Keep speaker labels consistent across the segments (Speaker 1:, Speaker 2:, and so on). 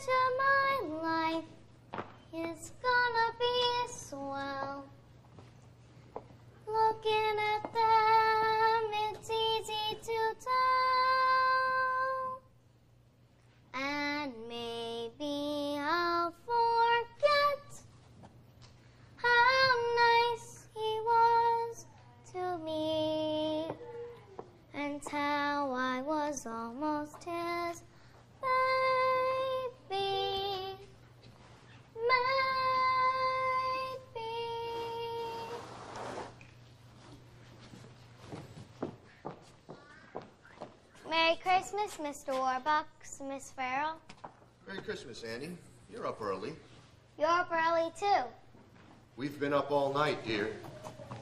Speaker 1: to my life. It's gonna be swell. Looking at them, it's easy to tell. And maybe I'll forget how nice he was to me, and how I was almost his baby. Merry Christmas, Mr. Warbucks, Miss Farrell.
Speaker 2: Merry Christmas, Annie. You're up early.
Speaker 1: You're up early, too.
Speaker 2: We've been up all night, dear.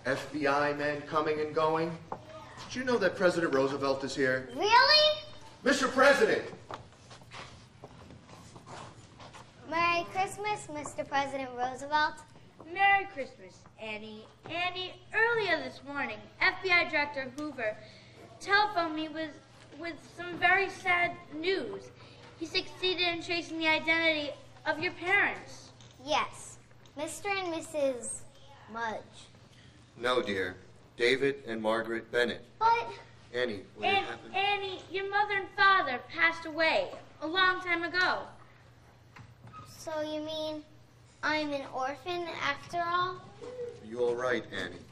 Speaker 2: FBI men coming and going. Did you know that President Roosevelt is here?
Speaker 1: Really?
Speaker 2: Mr. President!
Speaker 1: Merry Christmas, Mr. President Roosevelt.
Speaker 3: Merry Christmas, Annie. Annie, earlier this morning, FBI Director Hoover telephoned me with some very sad news. He succeeded in tracing the identity of your parents.
Speaker 1: Yes, Mr. and Mrs. Mudge.
Speaker 2: No, dear. David and Margaret Bennett.
Speaker 1: But...
Speaker 2: Annie, what happened?
Speaker 3: Annie, your mother and father passed away a long time ago.
Speaker 1: So you mean I'm an orphan after all?
Speaker 2: Are you all right, Annie?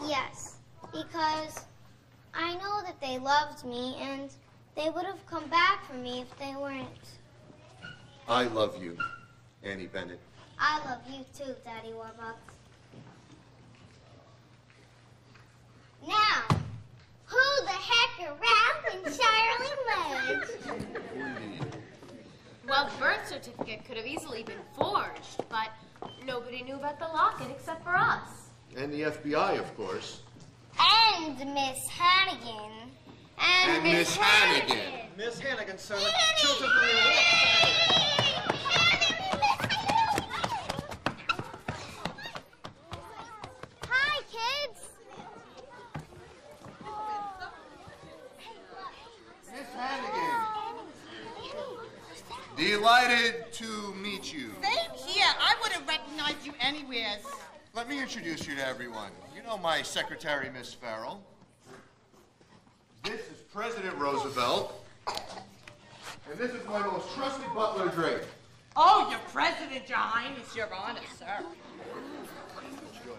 Speaker 1: Yes, because I know that they loved me, and they would have come back for me if they weren't.
Speaker 2: I love you, Annie Bennett.
Speaker 1: I love you too, Daddy Warbucks. Now, who the heck are Ralph and Charlie Mudge?
Speaker 4: Well, the birth certificate could have easily been forged, but nobody knew about the locket except for us.
Speaker 2: And the FBI, of course.
Speaker 1: And Miss Hannigan.
Speaker 2: And Miss Hannigan.
Speaker 5: Miss Hannigan, sir.
Speaker 1: Hi, kids.
Speaker 2: Miss Hannigan. Delighted to meet you.
Speaker 6: Same here. I would have recognized you anywhere.
Speaker 2: Let me introduce you to everyone. You know my secretary, Miss Farrell. This is President Roosevelt. And this is my most trusted butler, Drake.
Speaker 6: Oh, your president, your highness, your honor, sir.
Speaker 2: Go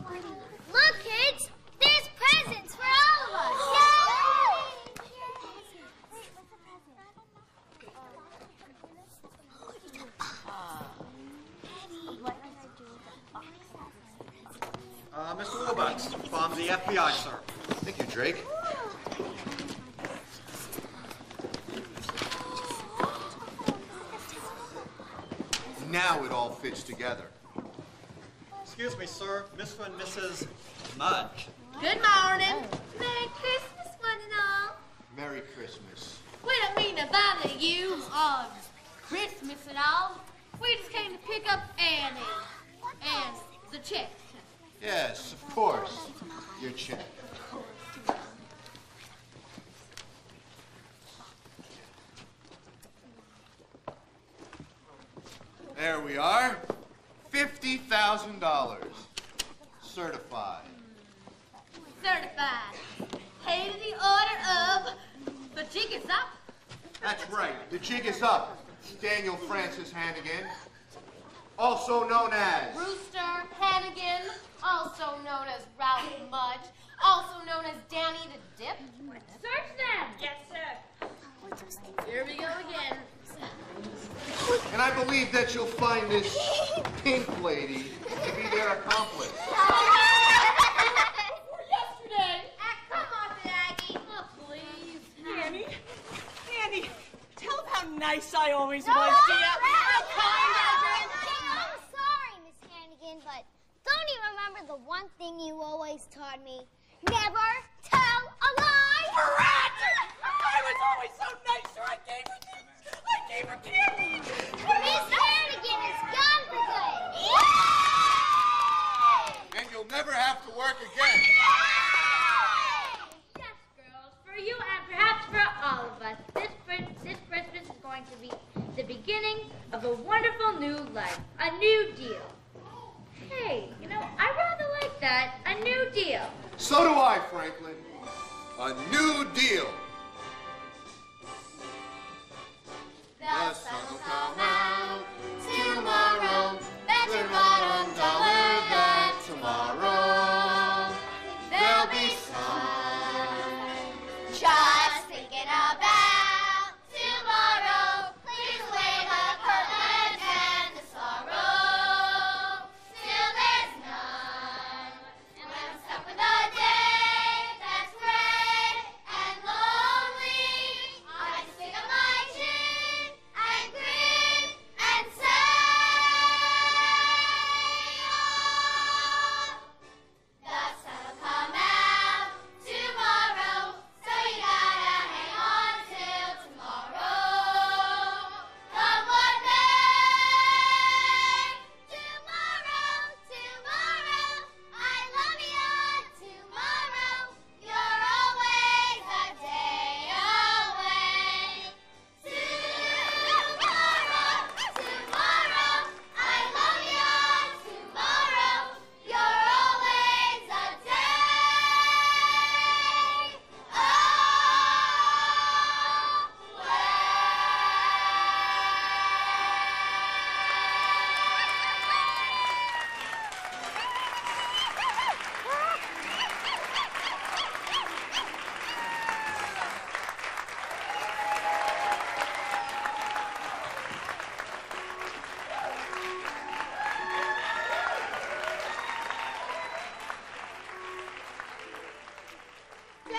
Speaker 2: ahead.
Speaker 1: Look, kids. There's presents for all of us. Yay!
Speaker 5: Mr. Warbucks, from the FBI, sir.
Speaker 2: Thank you, Drake. Now it all fits together.
Speaker 5: Excuse me, sir. Mr. and Mrs. Mudge.
Speaker 4: Good morning. Merry Christmas, one and all.
Speaker 2: Merry Christmas.
Speaker 4: We don't mean to bother you on Christmas and all. We just came to pick up Annie and the check.
Speaker 2: Yes, of course. Your check. There we are. $50,000. Certified.
Speaker 4: Certified. Hey to the order of the jig is up.
Speaker 2: That's right. The jig is up. Daniel Francis Hannigan, also known as
Speaker 4: Rooster Hannigan, also known as Ralph Mudge, also known as Danny the Dip.
Speaker 3: Search them.
Speaker 4: Yes, sir. Here we go again.
Speaker 2: And I believe that you'll find this pink lady to be their accomplice.
Speaker 4: Yesterday. Come on, Aggie. Oh, please.
Speaker 6: Annie, tell them how nice I always was to you. How kind I've been.
Speaker 1: I'm sorry, Miss Hannigan, but don't you remember the one thing you always taught me? Never tell a lie.
Speaker 6: Brat! I was always so nice to her. I gave her things. I gave her candy.
Speaker 1: Miss Hannigan is gone for good.
Speaker 2: And you'll never have to work again.
Speaker 3: Yes, girls, for you and perhaps for all of us, this Christmas is going to be beginning of a wonderful new life, a new deal. Hey, you know, I rather like that, a new deal.
Speaker 2: So do I, Franklin. A new deal. The sun will come out tomorrow. Better bottom dollar that tomorrow there'll be sun.
Speaker 1: Just thinking about tomorrow. Please away the curtains and the sorrow. Still there's none. And I'm stuck with a day that's gray and lonely. I just stick up my chin and grin and say, oh, the sun will come out tomorrow, so you gotta hang on till tomorrow. Come what may. Tomorrow, tomorrow, I love you. Tomorrow, you're always a day away. Tomorrow, tomorrow, I love you. Tomorrow, you're always a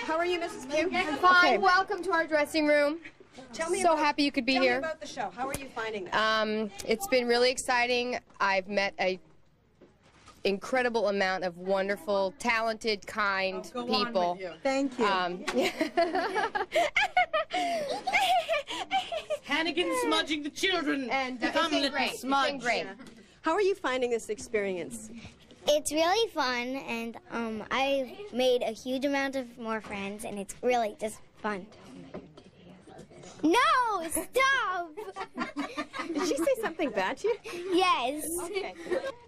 Speaker 7: How are you, Mrs. Pugh?
Speaker 8: I'm fine. Welcome to our dressing room.
Speaker 7: Tell me
Speaker 8: So
Speaker 7: about,
Speaker 8: happy you could be
Speaker 7: tell
Speaker 8: here.
Speaker 7: me about the show. How are you finding it?
Speaker 8: It's been really exciting. I've met a incredible amount of wonderful, talented, kind
Speaker 7: Go
Speaker 8: people.
Speaker 7: on with you. Thank you.
Speaker 6: Hannigan smudging the children.
Speaker 8: And it's
Speaker 6: Hamlet
Speaker 8: been great.
Speaker 6: smudge.
Speaker 8: It's been great.
Speaker 7: How are you finding this experience?
Speaker 1: It's really fun, and I've made a huge amount of more friends, and it's really just fun. No, stop!
Speaker 7: Did she say something bad to you?
Speaker 1: Yes.
Speaker 7: Okay.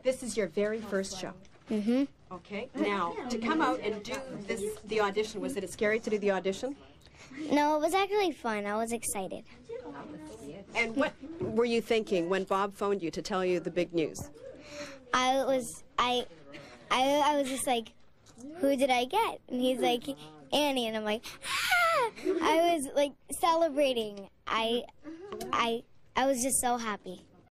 Speaker 7: This is your very first show.
Speaker 1: Mm-hmm.
Speaker 7: Okay. Now, to come out and do the audition, was it scary to do the audition?
Speaker 1: No, it was actually fun. I was excited.
Speaker 7: And what were you thinking when Bob phoned you to tell you the big news?
Speaker 1: I was just like, who did I get? And he's like, Annie, and I'm like, ah! I was like celebrating. I was just so happy.